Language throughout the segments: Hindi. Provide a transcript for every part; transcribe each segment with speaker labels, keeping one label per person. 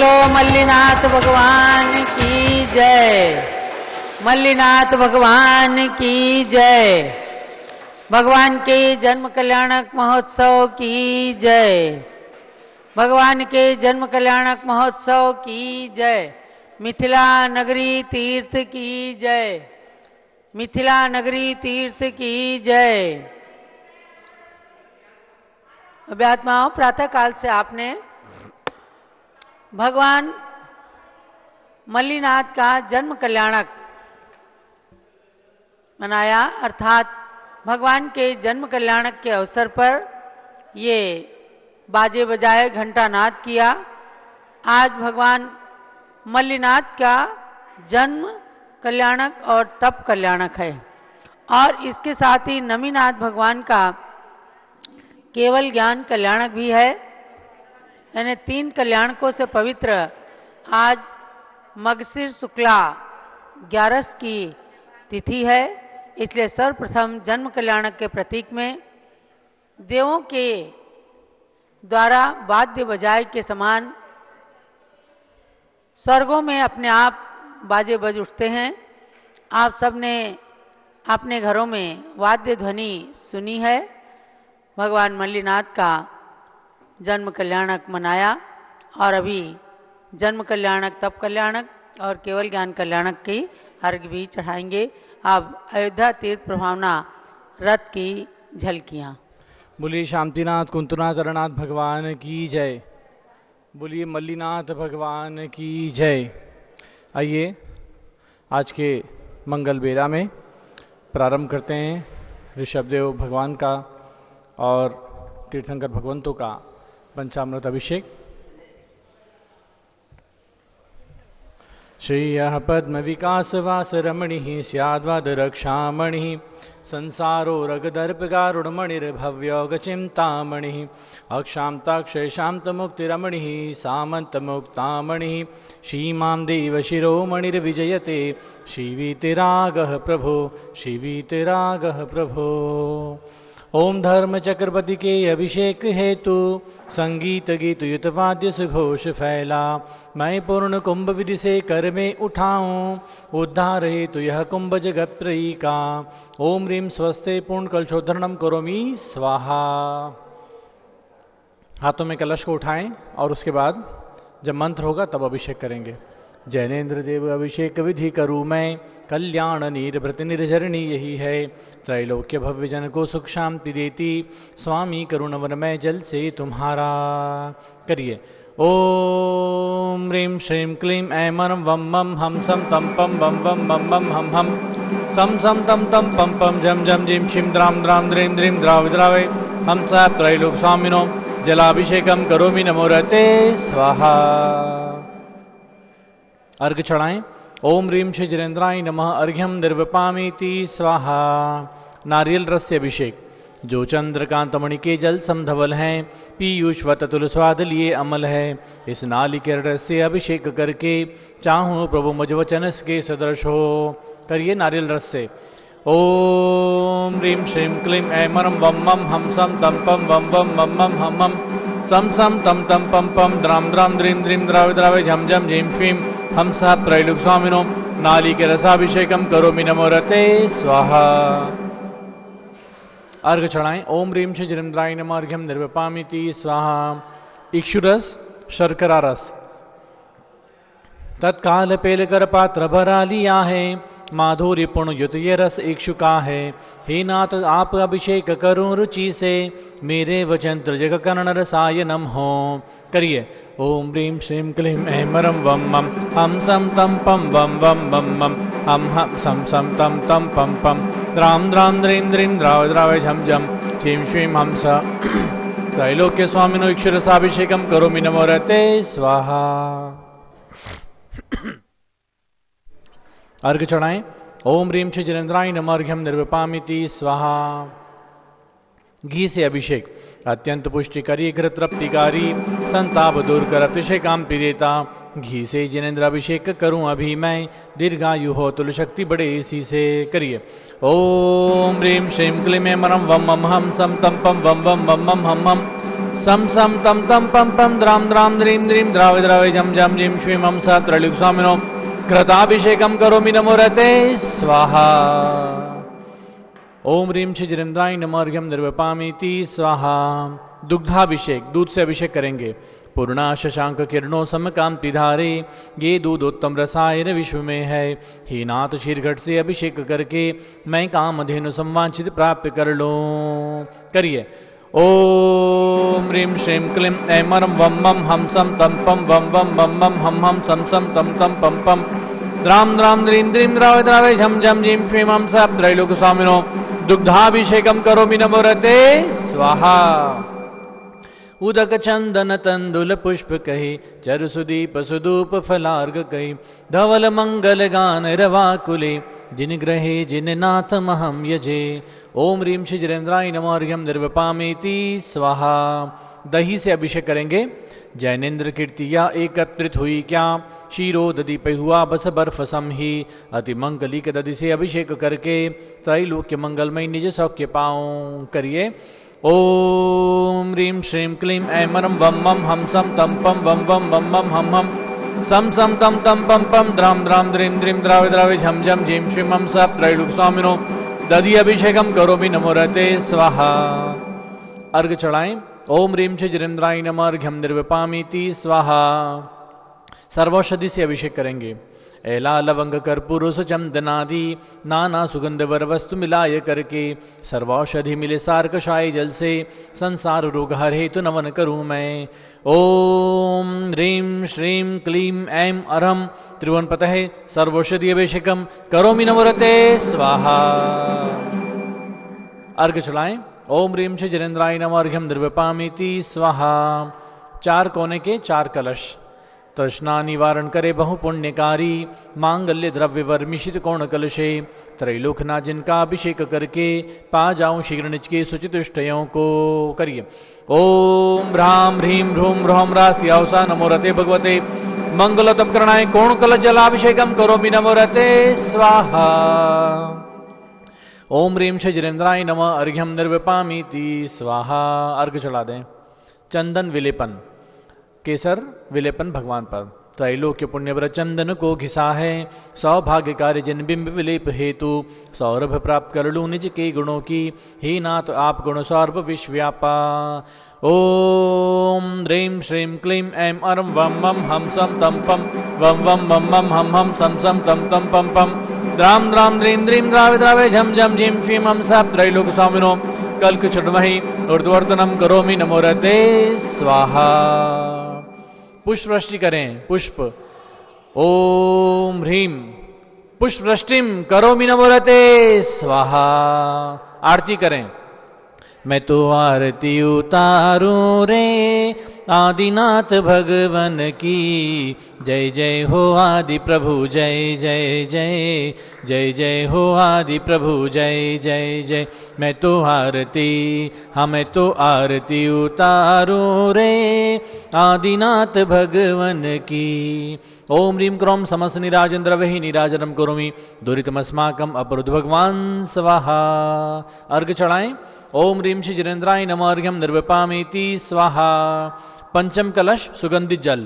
Speaker 1: बोलो मल्लीनाथ भगवान की जय। मल्लीनाथ भगवान की जय। भगवान के जन्म कल्याणक महोत्सव की जय। भगवान के जन्म कल्याणक महोत्सव की जय। मिथिला नगरी तीर्थ की जय। मिथिला नगरी तीर्थ की जय। अभ्यात्माओं, प्रातः काल से आपने भगवान मल्लीनाथ का जन्म कल्याणक मनाया, अर्थात भगवान के जन्म कल्याणक के अवसर पर ये बाजे बजाए घंटा नाद किया। आज भगवान मल्लीनाथ का जन्म कल्याणक और तप कल्याणक है, और इसके साथ ही नमीनाथ भगवान का केवल ज्ञान कल्याणक भी है। यानी 3 कल्याणकों से पवित्र आज मगशिर शुक्ला 11 की तिथि है। इसलिए सर्वप्रथम जन्म कल्याणक के प्रतीक में देवों के द्वारा वाद्य बजाए के समान स्वर्गों में अपने आप बाजे बज उठते हैं। आप सब ने अपने घरों में वाद्य ध्वनि सुनी है। भगवान मल्लीनाथ का जन्म कल्याणक मनाया, और अभी जन्म कल्याणक, तप कल्याणक और केवल ज्ञान कल्याणक की अर्घ्य भी चढ़ाएंगे। अब अयोध्या तीर्थ प्रभावना रथ की झलकियाँ।
Speaker 2: बोलिए शांतिनाथ कुंतुनाथ अरनाथ भगवान की जय। बोलिए मल्लीनाथ भगवान की जय। आइए आज के मंगल बेला में प्रारंभ करते हैं ऋषभदेव भगवान का और तीर्थंकर भगवंतों का पंचामृत अभिषेक। श्रेयः पद्म विकास वास रमणि स्याद्वाद रक्षामणि संसारो रगदर्पगारुणमणिर्भव्योग चिंतामणि अक्षांताक्षय शांत मुक्तिरमणि सामंत मुक्तामणि श्रीमां देव शिरोमणिर्विजयते शिवीतिरागः प्रभो शिवीतिरागः प्रभो। ओम धर्म चक्रवर्ती के अभिषेक हेतु संगीत गीत युत वाद्य सुघोष फैला। मैं पूर्ण कुंभ विधि से कर में उठाऊं उद्धार हेतु यह कुंभ जगत त्रयी का। ओम ह्रीं स्वस्ते पूर्ण कलशोधरणम करोमि स्वाहा। हाथों में कलश को उठाएं और उसके बाद जब मंत्र होगा तब अभिषेक करेंगे। जैनेन्द्र देव अभिषेक विधि करूँ मैं, कल्याण नीरभृत निर्झरणी यही है। त्रैलोक्य भव्य जन को सुख शांति देती, स्वामी करुण वनमय जल से तुम्हारा। करिए ओम ह्रीं श्रीं क्लीं ऐं मं वं मं हम सम तम पम बम बम बम बम हम सम सम तम तम पम पम झम झम झिम शिम द्राम द्राम द्रीं द्रीं द्राव द्रावे हम सा त्रैलोक स्वामिनो जलाभिषेकम करोमि नमो रते स्वाहा। अर्घ चढ़ाएं। ओम ह्रीं श्री जरेंद्राय नमः अर्घ्यम निर्वपामीति स्वाहा। नारियल रस से अभिषेक। जो चंद्रकांत मणि के जल समधवल हैं, पीयूष व ततुल स्वाद लिए अमल है। इस नालिकेर रस से अभिषेक करके चाहूँ प्रभु मुझ वचन के सदृश हो। करिए नारियल रस से। ओम ह्रीं श्रीं क्लीं ऐं मं वं मं हम सम तम पम बम बम बम बम हम सम सम तम तम पम पम द्राम द्राम द्रीं द्रीं द्रावे द्रावे झम झम झीं शीं हम सा त्रैलोक स्वामिनो नाली के रसाभिषेकम करोमि नमो रते स्वाहा। अर्घ चढ़ाएं। ओम ह्रीं श्री जरेंद्राय नमः अर्घ्यम निर्वपामीति स्वाहा। इक्षुरस शर्करा रस। तत्काल पेल कर पात्र भरा लिया है, माधुर्य पूर्ण युत ये रस इक्षुका है। हे नाथ आप अभिषेक करूं रुचि से, मेरे वचन त्रिजग कर्ण रसायनम हो। करिए ओम ह्रीं श्रीं क्लीं ऐं मं वं मं हम सम तम पम वम वम वम मम हम सम सम तम तम पम पम द्राम द्राम द्रीं द्रीं द्राव द्रावे झम झम शीं शीं हम स त्रैलोक्य स्वामिनो इक्षुरसाभिषेकम करोमि नमो रते स्वाहा। अर्घ चढ़ाएं। ओम ह्रीं श्री जरेंद्राय नमः अर्घ्यम निर्वपामीति स्वाहा। घी से अभिषेक। अत्यंत पुष्टिकारी घृत तृप्तिकारी संताप दूर कर अतिशयकाम पीड़िता। घी से जिनेन्द्र अभिषेक करूं अभी मैं, दीर्घायु हो तुल शक्ति बड़े इसी से। करिए ओम ह्रीं श्रीं क्लीं ऐं मं वं मं हम सम तम पम वम वम वम मम हम सम सम तम तम पम पम द्राम द्राम द्रीम द्रीम द्रावे द्रावे जम जम जिम श्रीम हम सा त्रैलोक्य स्वामिनो कृताभिषेकम करोमि नमो रते स्वाहा। ओम ह्रीं श्री जिनेन्द्राय नमः अर्घ्यम निर्वपामीति स्वाहा। दुग्धाभिषेक, दूध से अभिषेक करेंगे। पूर्णा शशांक किरणों समकांति धारे, ये दूधोत्तम रसायन विश्व में है। ही नाथ शीरघट से अभिषेक करके मैं कामधेनु संवांछित प्राप्त कर लो। करिए। ओम ह्रीं श्रीं क्लीं ऐं मरं वम मम हम सम तम पम वम वम मम मम हम हम सम सम तम तम पम पम द्राम द्राम द्रीं द्रीं द्रावे द्रावे झम झम झीं श्रीं हम सब त्रैलोक्य स्वामिनो दुग्धाभिषेकम करोमि नमो रते स्वाहा। उदक चंदन तंदुल पुष्प कही, चरु सुदीप सुदूप फलार्ग कही, धवल मंगल गान रवाकुले, जिन ग्रहे जिन नाथ महम यजे। ओम ह्रीं श्री जिनेन्द्राय नमः अर्घ्यम निर्वपामीति स्वाहा। दही से अभिषेक करेंगे। जैनेन्द्र कीर्तिया एकत्रित हुई क्या, शीरो दधि पे हुआ बस बर्फ सम ही। अति मंगली के दधि से अभिषेक करके त्रैलोक्य मंगलमय निज सौख्य पाऊं। करिए। ओम ह्रीं श्रीं क्लीं ऐं मरं वम मम हम सम तम पम वम वम मम मम हम हम सम सम तम तम पम पम द्राम द्राम द्रीं द्रीं द्रावे द्रावे झम झम झीं श्रीं हम सब त्रैलोक्य स्वामिनो दधि अभिषेकम करोमि नमो रते स्वाहा। अर्घ चढ़ाएं। ओम ह्रीं श्री जिनेन्द्राय नमः अर्घ्यम निर्वपामीति स्वाहा। सर्वौषधि से अभिषेक करेंगे। एला लवंग कर्पूर चंदनादि नाना सुगंध वर वस्तु मिलाय करके सर्वौषधि मिले सार कषाय जल से संसार रोग हर हेतु नमन करूं मैं। ओम ह्रीं श्रीं क्लीं ऐं अरहम त्रिभुवन पतये सर्वौषधि अभिषेकम करोमि नमो रते स्वाहा। अर्घ चढ़ाएं। ओम ह्रीं श्री जिनेन्द्राय नमः अर्घ्यम निर्वपामीति स्वाहा। चार कोने के चार कलश। तृष्णा निवारण करे बहु पुण्यकारी, मांगल्य द्रव्य वर्मिषित कोण कलशे। त्रैलोकनाथ जिनका अभिषेक करके पा जाऊं शीघ्र निज के सुचितुष्टयों को। करिए। ओम ह्रां ह्रीं ह्रूं ह्रौं ह्रास्यावसा नमो रते भगवते मंगलोत्तमकरणाय कोण कलश जलाभिषेकम करोमि नमो रते स्वाहा। ओम ह्रीं श्री जिनेन्द्राय नमः अर्घ्यम निर्वपामीति स्वाहा। अर्घ चढ़ा दें। चंदन विलेपन, केसर विलेपन भगवान पर। त्रैलोक्य पुण्यव्रत चंदन को घिसा है, सौभाग्यकारी जिन बिंब विलेप हेतु सौरभ प्राप्त कर लूं निज के गुणों की। हे नाथ आप गुण सौरभ विश्वव्यापा। ओम ह्रीं श्रीं क्लीं ऐं अरं वम मम हम सम तम पम वम वम मम मम हम हम सम सम तम तम पम पम द्राम द्राम द्रीं द्रीं द्रावे द्रावे झम झम झीं श्रीं हम सब त्रैलोक्य स्वामिनो कल्क चुडमहि ऊर्ध्वर्तनम करोमि नमो रते स्वाहा। पुष्प वृष्टि करें। पुष्प। ओम ह्रीं पुष्प वृष्टिम करोमि नमो रते स्वाहा। आरती करें। मैं तो आरती उतारूं रे आदिनाथ भगवन की। जय जय हो आदि प्रभु जय जय जय, जय जय हो आदि प्रभु जय जय जय। मैं तो आरती, हाँ मैं तो आरती उतारूं रे आदिनाथ भगवन की। ओम ह्रीं क्रोम समस्त निराजन वही निराजनम करोमि दुरितमस्माकम अपरुद्ध भगवान स्वाहा। अर्घ चढ़ाएं। ओम ह्रीं श्री जिनेन्द्राय नमः अर्घ्यम निर्वपामीति स्वाहा। पंचम कलश सुगंधित जल।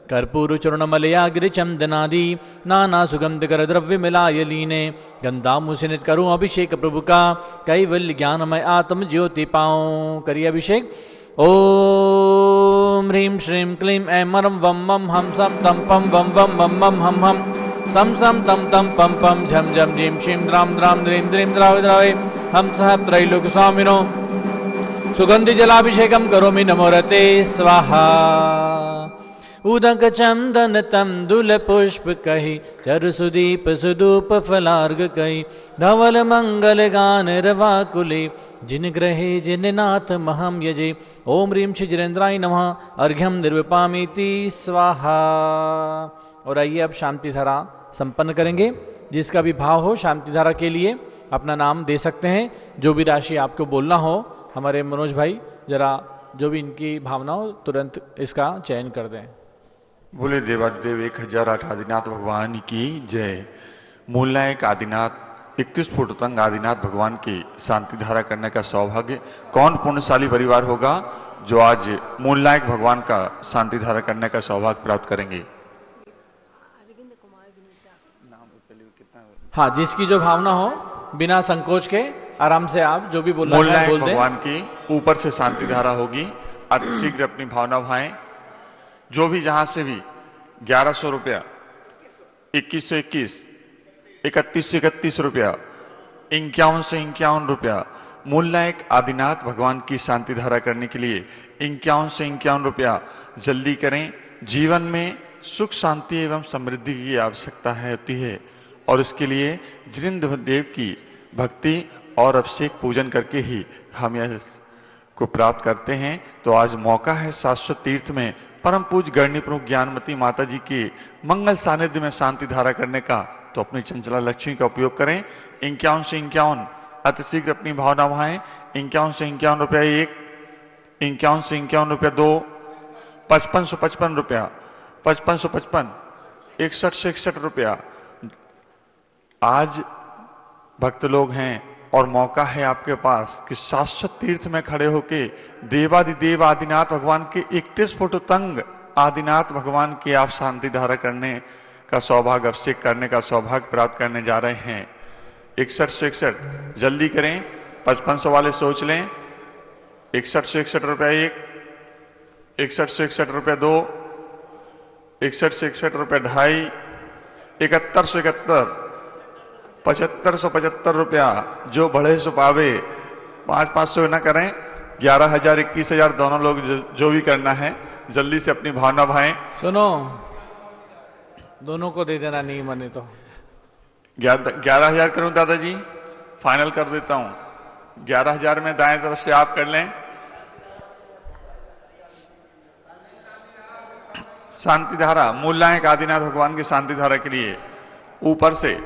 Speaker 2: कर्पूर चूर्ण मलयाग्र चंदनादि नाना सुगंध कर द्रव्य मिलाय लीने। गंधा मुसिनित करूं अभिषेक प्रभु का, कैवल्य ज्ञानमय आत्म ज्योति पाऊं। करिए अभिषेक। ओम ह्रीं श्रीं क्लीं ऐं मरं वम मम हम सम तम पम वम वम मम मम हम हम सम सम तम तम पम पम झम झम झीं श्रीं द्राम द्राम द्रीं द्रीं द्रावे द्रावे हम सब त्रैलोक्य स्वामिनो सुगंधि जलाभिषेकम करोमि नमो रते स्वाहा। उदक चंदन तंदुल पुष्प कही, चरु सुदीप सुदूप फलार्ग कही। धवल मंगल गान रवाकुले, जिन ग्रहे जिन नाथ महम यजे। ओम ह्रीं श्री जिनेन्द्राय नमः अर्घ्यम निर्वपामीति स्वाहा। और आइए अब शांति धारा संपन्न करेंगे। जिसका भी भाव हो शांति धारा के लिए अपना नाम दे सकते हैं। जो भी राशि आपको बोलना हो, हमारे मनोज भाई जरा जो भी इनकी भावना हो तुरंत इसका चयन कर दें।
Speaker 3: बोले देवादेव 1008 आदिनाथ भगवान की जय। मूलनायक आदिनाथ 31 फुट तंग आदिनाथ भगवान की शांति धारा करने का सौभाग्य कौन पुण्यशाली परिवार होगा जो आज मूलनायक भगवान का शांति धारा करने का सौभाग्य प्राप्त करेंगे।
Speaker 2: हाँ, जिसकी जो भावना हो बिना संकोच के आराम से आप जो भी बोलना चाहें बोल दें।
Speaker 3: भगवान की ऊपर से शांति धारा होगी, अतिशीघ्र अपनी भावना भाएं। जो भी जहां से भी 1100 रुपया, 2121, 3131 रुपया, 51 से 51 रुपया मूलनायक आदिनाथ भगवान की शांति धारा करने के लिए 51 से 51 रुपया जल्दी करें। जीवन में सुख शांति एवं समृद्धि की आवश्यकता होती है और इसके लिए जिनेंद्र देव की भक्ति और अभिषेक पूजन करके ही हम यह को प्राप्त करते हैं। तो आज मौका है शाश्वत तीर्थ में परम पूज्य गणनी प्रमुख ज्ञानमती माता जी के मंगल सानिध्य में शांति धारा करने का। तो अपनी चंचला लक्ष्मी का उपयोग करें। 51 से 51 अतिशीघ्र अपनी भावना भाएं। 51 से 51 रुपया 1, 51 से 51 रुपया 2, 5555 रुपया, 5555, 61 से 61 रुपया। आज भक्त लोग हैं और मौका है आपके पास कि शाश्वत तीर्थ में खड़े होके देवादिदेव आदिनाथ भगवान के 31 फुट तंग आदिनाथ भगवान की आप शांति धारा करने का सौभाग्य, अभिषेक करने का सौभाग्य प्राप्त करने जा रहे हैं। 61 से 61 जल्दी करें। 5500 वाले सोच लें। 61 से 61 रुपया 1, 61 से 61 रुपया 2, 61 से 61 रुपया 2.5, 71 से 71, 7575 रुपया जो बढ़े सो पावे। 500 न करें। 11,000 21,000 दोनों लोग जो भी करना है जल्दी से अपनी भावना भाएं।
Speaker 2: सुनो, दोनों को दे देना, नहीं मने तो
Speaker 3: 11,000 करूं दादाजी, फाइनल कर देता हूं। 11,000 में दाएं तरफ से आप कर लें। शांति धारा मूलनायक आदिनाथ भगवान की शांति धारा के लिए ऊपर से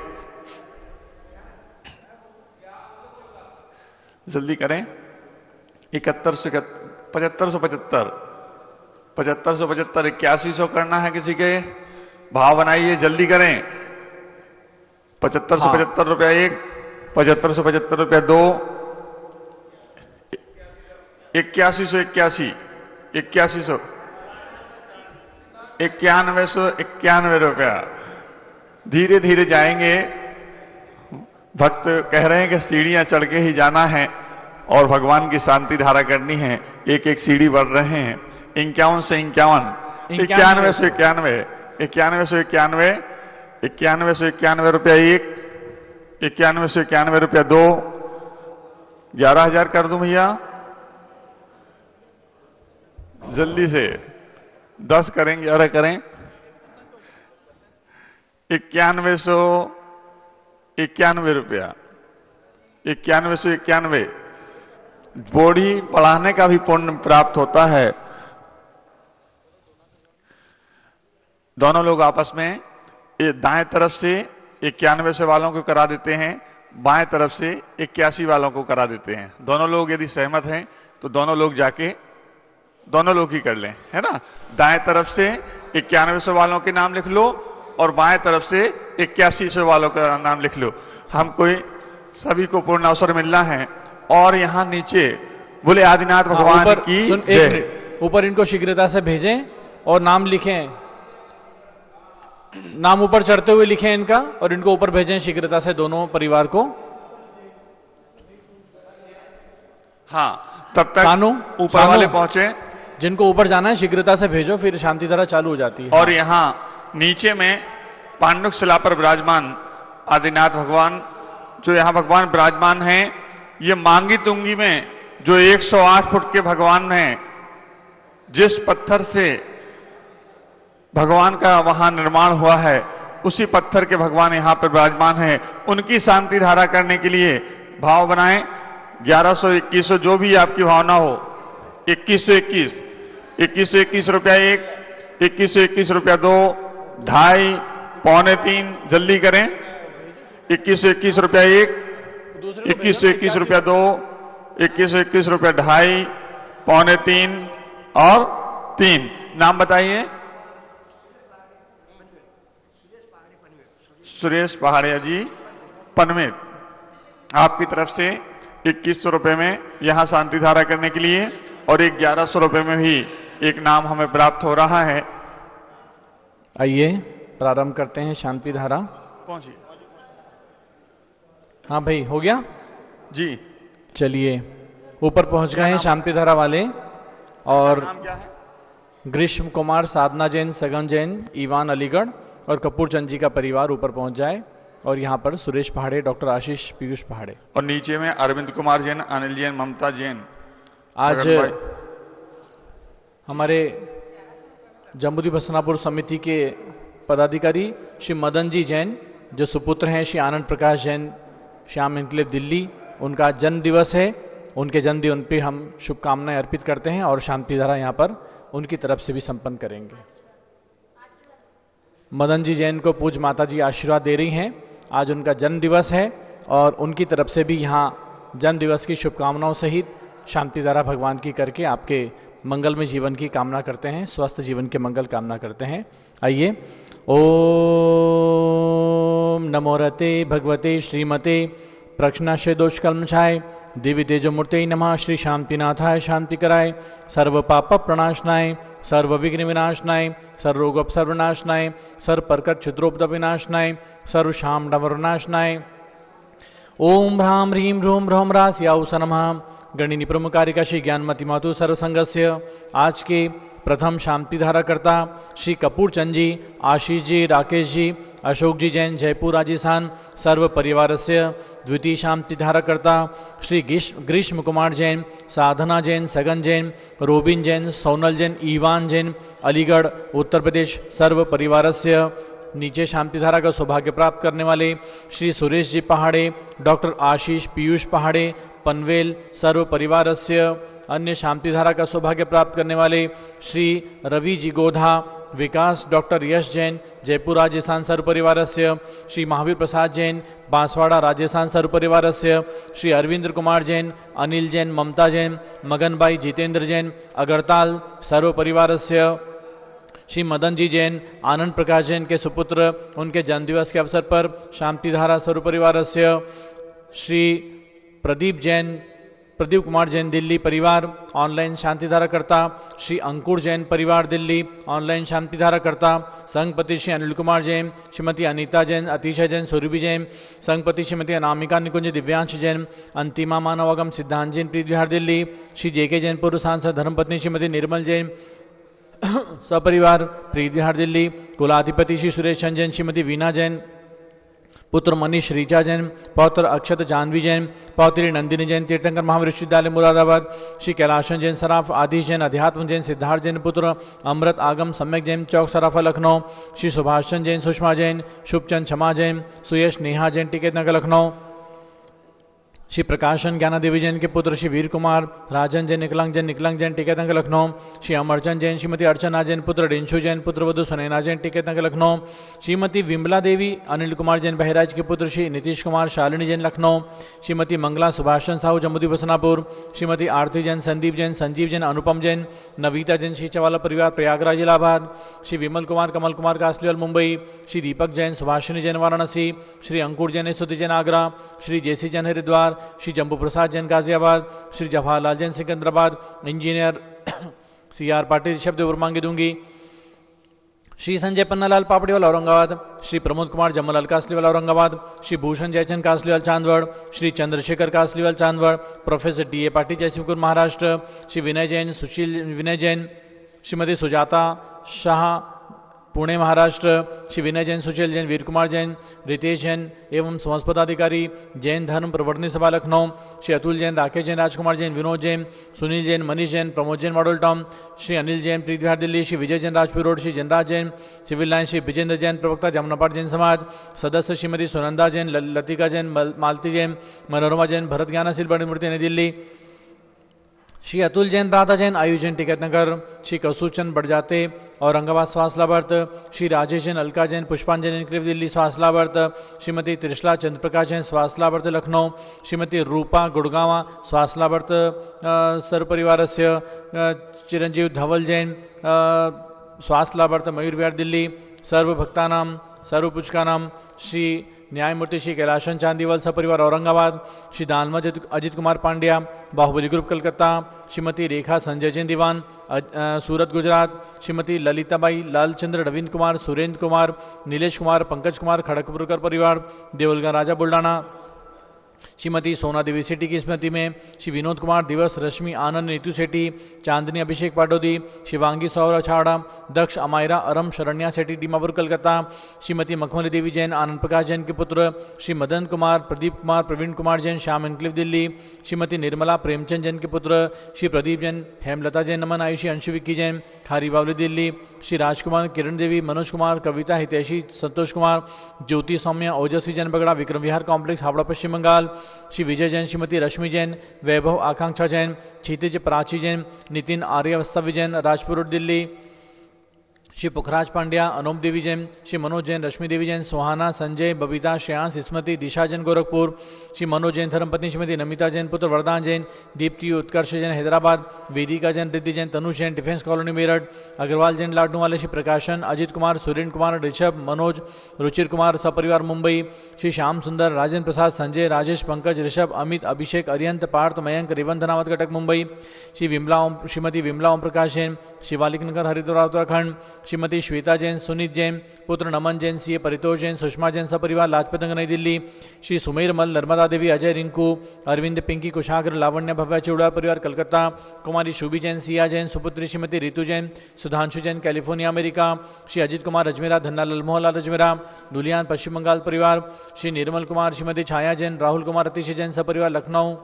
Speaker 3: जल्दी करें। 71 से 7575, 7575, 8100 करना है किसी के, भाव बनाइए, जल्दी करें। 75 से 75 रुपया 1, 75 से 75 रुपया 2, 81 से 81, 8100, 9191 रुपया। धीरे धीरे जाएंगे। भक्त कह रहे हैं कि सीढ़ियां चढ़ के ही जाना है और भगवान की शांति धारा करनी है। एक एक सीढ़ी बढ़ रहे हैं। 51 से 51, 91 से 91, 91 से 91, 91 से 91 रुपया 1, 91 से 91 रुपया 2, 11,000 कर दूं भैया, जल्दी से 10 करें, 11 करें। 9191 रुपया, 91 से 91। बॉडी बढ़ाने का भी पुण्य प्राप्त होता है। दोनों लोग आपस में दाएं तरफ से 91 से वालों को करा देते हैं, बाएं तरफ से 81 वालों को करा देते हैं। दोनों लोग यदि सहमत हैं तो दोनों लोग जाके दोनों लोग ही कर लें, है ना। दाएं तरफ से 91 वालों के नाम लिख लो और बाएं तरफ से 81 वालों का नाम लिख लो। हमको सभी को पूर्ण अवसर मिलना है। और यहाँ नीचे बोले आदिनाथ भगवान की जय।
Speaker 2: ऊपर इनको शीघ्रता से भेजें और नाम लिखें, नाम ऊपर चढ़ते हुए लिखें इनका और इनको ऊपर भेजें शीघ्रता से दोनों परिवार को।
Speaker 3: हाँ, तब तक ऊपर वाले पहुंचे।
Speaker 2: जिनको ऊपर जाना है शीघ्रता से भेजो, फिर शांति धारा चालू हो जाती है।
Speaker 3: और यहाँ नीचे में पांडुक शिला पर विराजमान आदिनाथ भगवान, जो यहाँ भगवान विराजमान हैं, ये मांगी तुंगी में जो 108 फुट के भगवान हैं, जिस पत्थर से भगवान का वहां निर्माण हुआ है, उसी पत्थर के भगवान यहाँ पर विराजमान हैं। उनकी शांति धारा करने के लिए भाव बनाएं। 1100, 2100 जो भी आपकी भावना हो। 2121, 2121 रुपया 1, 2121 रुपया 2, 2.5, 2.25, जल्दी करें। 2121 रुपया 1, 2121 रुपया 2, 2121 रुपया 2.5, 2.25 और 3। नाम बताइए। सुरेश पहाड़िया जी, पनवेल। आपकी तरफ से 2100 रुपए में यहां शांति धारा करने के लिए और एक 1100 रुपए में भी एक नाम हमें प्राप्त हो रहा है।
Speaker 2: आइए प्रारंभ करते हैं शांति धारा।
Speaker 3: पहुंचिए।
Speaker 2: हाँ भाई, हो गया
Speaker 3: जी।
Speaker 2: चलिए, ऊपर पहुंच गए हैं शांति धारा वाले। और
Speaker 3: नाम क्या है?
Speaker 2: ग्रीष्म कुमार, साधना जैन, सगन जैन, ईवान अलीगढ़ और कपूर चंद जी का परिवार ऊपर पहुंच जाए। और यहाँ पर सुरेश पहाड़े, डॉक्टर आशीष, पीयूष पहाड़े
Speaker 3: और नीचे में अरविंद कुमार जैन, अनिल जैन, ममता जैन।
Speaker 2: आज हमारे जम्बूद्वीप हसनापुर समिति के पदाधिकारी श्री मदन जी जैन, जो सुपुत्र हैं श्री आनंद प्रकाश जैन, श्याम एन्क्लेव दिल्ली, उनका जन्म दिवस है। उनके जन्मदिन पे हम शुभकामनाएं अर्पित करते हैं और शांति धारा यहाँ पर उनकी तरफ से भी संपन्न करेंगे। मदन जी जैन को पूज माता जी आशीर्वाद दे रही हैं। आज उनका जन्म दिवस है और उनकी तरफ से भी यहाँ जन्म दिवस की शुभकामनाओं सहित शांति धारा भगवान की करके आपके मंगलमय जीवन की कामना करते हैं, स्वस्थ जीवन के मंगल कामना करते हैं। आइए। ओम नमो रते भगवते श्रीमते प्रक्षणाशय दोष कल्मषाय दिव्य तेजो मूर्ते नमः। श्री शांतिनाथाय शांति कराय, सर्व पाप प्रणाशनाय, सर्व विघ्न विनाशनाय, सर्व रोग सर्वनाशनाय, सर्व परकट क्षुद्रोपद विनाशनाय, सर्व शाम डवरनाशनाय। ओम ह्राम ह्रीम ह्रूम ह्रौम रास्याउस नमः। गणिनी प्रमुखारिका श्री ज्ञानमती मातु सर्वसंगस्य। आज के प्रथम शांति धारा करता श्री कपूर चंद जी, आशीष जी, राकेश जी, अशोक जी जैन, जयपुर राजस्थान सर्व परिवारस्य। द्वितीय शांति धारा करता श्री ग्रीष्म कुमार जैन, साधना जैन, सगन जैन, रोबिन जैन, सोनल जैन, ईवान जैन, अलीगढ़ उत्तर प्रदेश सर्व परिवारस्य। नीचे शांति धारा का सौभाग्य प्राप्त करने वाले श्री सुरेश जी पहाड़े, डॉक्टर आशीष, पीयूष पहाड़े, पनवेल सर्व परिवारस्य। अन्य शांति धारा का सौभाग्य प्राप्त करने वाले श्री रवि जी गोधा, विकास डॉक्टर यश जैन, जयपुर राजस्थान सर्व परिवारस्य। श्री महावीर प्रसाद जैन, बांसवाड़ा राजस्थान सर्व परिवारस्य। श्री अरविंद्र कुमार जैन, अनिल जैन, ममता जैन, मगनबाई जितेंद्र जैन, अगरताल सर्व परिवारस्य। श्री मदन जी जैन, आनंद प्रकाश जैन के सुपुत्र, उनके जन्मदिवस के अवसर पर शांति धारा सर्व परिवारस्य। श्री प्रदीप कुमार जैन दिल्ली परिवार ऑनलाइन शांति धारा करता। श्री अंकुर जैन परिवार दिल्ली ऑनलाइन शांति धारा करता। संघपति श्री अनिल कुमार जैन, श्रीमती अनीता जैन, अतिशय जैन, सुरभि जैन, संघपति श्रीमती अनामिका निकुंज, दिव्यांश जैन, अंतिमा मानवागम सिद्धांत जैन, प्रीत विहार दिल्ली। श्री जेके जैन पूर्व सांसद, धर्मपत्नी श्रीमती निर्मल जैन सपरिवार प्रीत विहार दिल्ली। कुलाधिपति श्री सुरेश चंद जैन, श्रीमती वीना जैन, पुत्र मनीष रीचा जैन, पौत्र अक्षत जानवी जैन, पौत्री नंदिनी जैन, तीर्थंकर महाविश्वविद्यालय मुरादाबाद। श्री कैलाशन जैन सराफ, आदिश जैन, अध्यात्म जैन, सिद्धार्थ जैन पुत्र, अमृत आगम सम्यक जैन, चौक सराफा लखनऊ। श्री सुभाष चंद जैन, सुषमा जैन, शुभचंद क्षमा जैन, सुयश नेहा जैन, टिकट नगर लखनऊ। श्री प्रकाशन ज्ञाना देवी जैन के पुत्र श्री वीर कुमार, राजन जैन, निकलंग जैन, टिकट नगर लखनऊ। श्री अमरचंद जैन, श्रीमती अर्चना जैन, पुत्र रिंशु जैन, पुत्र वधु सुनैना जैन, टिकट नगर लखनऊ। श्रीमती विमला देवी, अनिल कुमार जैन बहराइच के पुत्र श्री नीतीश कुमार, शालिनी जैन लखनऊ। श्रीमती मंगला सुभाषचंद साहू, जम्मूद्वीप हसनापुर। श्रीमती आरती जैन, संदीप जैन, संजीव जैन, अनुपम जैन, नवीता जैन, श्री चवाला परिवार Prayagraj Allahabad. Shri Vimal Kumar, Kamal Kumar Kasliwal Mumbai. Shri Deepak Jain, Subhashini Jain Varanasi. Shri Ankur Jain, Stuti Jain Agra. Shri J C Jain Haridwar. Shri Jambu Prasad Jain Ghaziabad. Shri Jawaharlal Jain Secunderabad. Engineer CR Patil शब्द मांगे दूंगी। श्री संजय पन्नालाल पापड़ीवाल औरंगाबाद। श्री प्रमोद कुमार जमलाल कासलीवाल औरंगाबाद। श्री भूषण जयचंद कासलीवाल चांदवड़। श्री चंद्रशेखर कासलीवाल चांदवड़। Professor DA Patil Jaysingpur Maharashtra. श्री विनय जैन, सुशील विनय जैन, श्रीमती सुजाता शाह पुणे महाराष्ट्र। श्री विनय जैन, सुशील जैन, वीर कुमार जैन, रितेश जैन एवं समस्त पदाधिकारी जैन धर्म प्रवर्तनी सभा लखनऊ। श्री अतुल जैन, राकेश जैन, राजकुमार जैन, विनोद जैन, सुनील जैन, मनीष जैन, प्रमोद जैन मॉडल टाउन। श्री अनिल जैन, प्रीत Vihar Delhi. Shri Vijay Jain, Rajpur road. Shri जनराज Jain, civil line. Shri Vijendra Jain, प्रवक्ता जमुनापाट जैन समाज। सदस्य श्रीमती सुनंदा जैन, लतिका जैन, मालती जैन, मनोरमा जैन, भरत ज्ञाना सिल बड़ी मूर्ति नई दिल्ली। श्री अतुल जैन, राधा जैन, आयु जैन, टिकट नगर। श्री कसूचंद बढ़जाते औरंगाबाद स्वास्थलावर्त। श्री राजेश जैन, अलका जैन, पुष्पांजलि एनक्लेव दिल्ली स्वास्थलावर्त। श्रीमती त्रिशला चंद्रप्रकाश जैन, स्वास्थलावर्त लखनऊ। श्रीमती रूपा गुड़गावा, स्वास्थलावर्त सर्व परिवारस्य। चिरंजीव धवल जैन, स्वास्थलावर्त मयूर विहार दिल्ली। सर्व भक्तानाम सर्व पुचकानाम। श्री न्यायमूर्ति श्री कैलाशन चांदीवाल सपरिवार औरंगाबाद, श्री दानवा अजित कुमार पांड्या बाहुबली ग्रुप कलकत्ता, श्रीमती रेखा संजय जैन दीवान सूरत गुजरात, श्रीमती ललिताबाई लालचंद्र रविंद्र कुमार सुरेंद्र कुमार नीलेश कुमार पंकज कुमार खड़गपुरकर परिवार देवलगा राजा बुल्डाना, श्रीमती सोना देवी सेठी की स्मृति में श्री विनोद कुमार दिवस रश्मि आनंद नीतू सेठी चांदनी अभिषेक पाटोदी शिवांगी सौरभ छाड़ा दक्ष अमायरा अरम शरण्या सेठी दीमापुर कलकत्ता, श्रीमती मखमली देवी जैन आनंद प्रकाश जैन के पुत्र श्री मदन कुमार प्रदीप कुमार प्रवीण कुमार जैन श्याम एनक्लेव दिल्ली, श्रीमती निर्मला प्रेमचंद जैन के पुत्र श्री प्रदीप जैन हेमलता जैन नमन आयुषी अंशु विक्की जैन खारी बावली दिल्ली, श्री राजकुमार किरण देवी मनोज कुमार कविता हितैषी संतोष कुमार ज्योति सौम्या ओजस्वी जैन बगड़ा विक्रम विहार कॉम्प्लेक्स हावड़ा पश्चिम बंगाल, श्री विजय जैन श्रीमती रश्मि जैन वैभव आकांक्षा जैन क्षितिज प्राची जैन नितिन आर्य वस्तव्य जैन राजपुर दिल्ली, श्री पुखराज पांड्या अनूप देवी जैन श्री मनोज जैन रश्मि देवी जैन सुहाना संजय बबीता श्रेयांश स्मृति दिशा जैन गोरखपुर, श्री मनोज जैन धर्मपत्नी श्रीमती नमिता जैन पुत्र वरदान जैन दीप्ति उत्कर्ष जैन हैदराबाद, वेदिका जैन रिद्धि जैन तनुष जैन डिफेंस कॉलोनी मेरठ, अग्रवाल जैन लाडनू वाले श्री प्रकाशन अजित कुमार सुरेंद्र कुमार ऋषभ मनोज रुचिर कुमार सपरिवार मुंबई, श्री श्याम सुंदर राजेंद्र प्रसाद संजय राजेश पंकज ऋषभ अमित अभिषेक अरियंत पार्थ मयंक रिवन धनावत कटक मुंबई, श्रीमती विमला ओम प्रकाश जैन शिवालिक नगर हरिद्वार उत्तराखंड, श्रीमती श्वेता जैन सुनीत जैन पुत्र नमन जैन सीए परितोष जैन सुषमा जैन सपरिवार लाजपत नगर नई दिल्ली, श्री सुमेर मल नर्मदा देवी अजय रिंकू अरविंद पिंकी कुशाग्र लावण्य भव्या चिवड़ा परिवार कलकत्ता, कुमारी शुभी जैन सिया जैन सुपुत्री श्रीमती रितु जैन सुधांशु जैन कैलिफोर्निया अमेरिका, श्री अजित कुमार अजमेरा धन्ना ललमोहलाल अजमेरा दुलियान पश्चिम बंगाल परिवार, श्री निर्मल कुमार श्रीमती छाया जैन राहुल कुमार अतिशय जैन सपरिवार लखनऊ,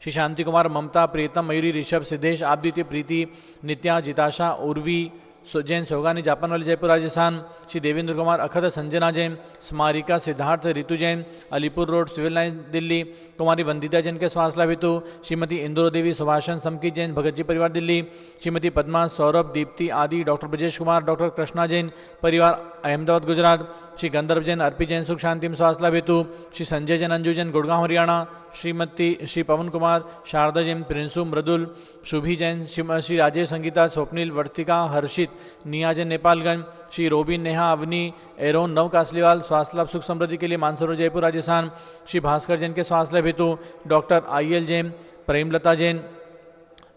Speaker 2: श्री शांति कुमार ममता प्रीतम मयूरी ऋषभ सिद्धेश आदित्य प्रीति नित्या जिताशा उर्वी जैन सोगानी जापान वाली Jaipur Rajasthan, Shri Devendra Kumar अखत Sanjana Jain Smarika Siddharth Ritu Jain Alipur road civil line Delhi, Kumari Vandita Jain के स्वास्थ्य लाभ हेतु श्रीमती इंदुर देवी सुभाषण समकी जैन भगत जी परिवार दिल्ली, श्रीमती पद्मा सौरभ दीप्ति आदि डॉक्टर ब्रजेश कुमार डॉक्टर कृष्णा जैन परिवार अहमदाबाद गुजरात, श्री गंधर्व जैन अर्पी जैन सुख शांति स्वास्थ्य लाभ हेतु श्री संजय जैन अंजू जैन गुड़गांव हरियाणा, श्री पवन कुमार शारदा जैन प्रिंसु मृदुल शुभी जैन श्री राजेश संगीता स्वप्निल वर्तिका हर्षित निया जैन नेपालगंज, श्री रोबिन नेहा अवनी एरोन नव कासलीवाल स्वास्थ्य लाभ सुख समृद्धि के लिए मानसरोवर जयपुर राजस्थान, श्री भास्कर जैन के स्वास्थ्य लाभ हेतु डॉक्टर IL जैन प्रेमलता जैन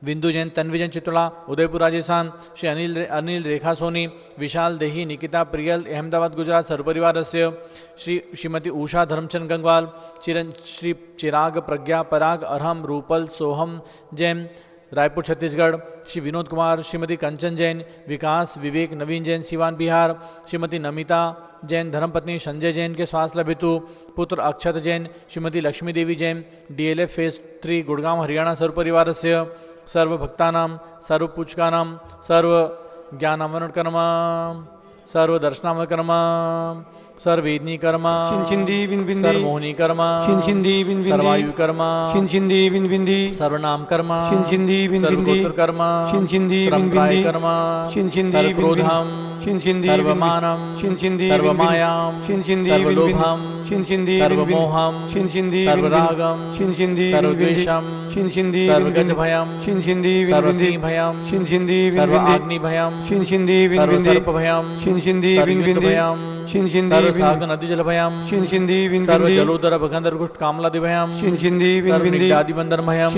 Speaker 2: बिंदु जैन तन्वी जैन चित्तौड़ा उदयपुर राजस्थान, श्री अनिल रेखा सोनी विशाल देही निकिता प्रियल अहमदाबाद गुजरात सर्वपरिवार श्रीमती उषा धर्मचंद गंगवाल, श्री चिराग प्रज्ञा पराग अरहम रूपल सोहम जैन रायपुर छत्तीसगढ़, श्री विनोद कुमार श्रीमती कंचन जैन विकास विवेक नवीन जैन सिवान बिहार, श्रीमती नमिता जैन धर्मपत्नी संजय जैन के स्वास्थ्य लाभ हेतु पुत्र अक्षत जैन श्रीमती लक्ष्मी देवी जैन DLF फेज 3 गुड़गांव हरियाणा सर्वपरिवार सर्व भक्तानां सर्व पूजकानां सर्व ज्ञानामरण कर्म सर्व दर्शनामरण कर्म सर्वेदनी कर्म सर्वमोहनी कर्म सर्वायु कर्म सर्वनाम कर्म सर्वगोत्र कर्म सर्वप्राय कर्म सर्वक्रोधम सर्वमानम सर्वमायाम सर्वलोभम सर्वमोहम सर्वरागम सर्वद्वेषम सर्वगजभयम सर्वसिंहभयम सर्वाग्निभयम सर्वसर्पभयम सर्वयुद्धभयम सर्वसाग नदी जलभयम सर्वजलोदर भगंधर कुष्ठ कामलादि भयम सर्वनिग्धादि बंधन भयम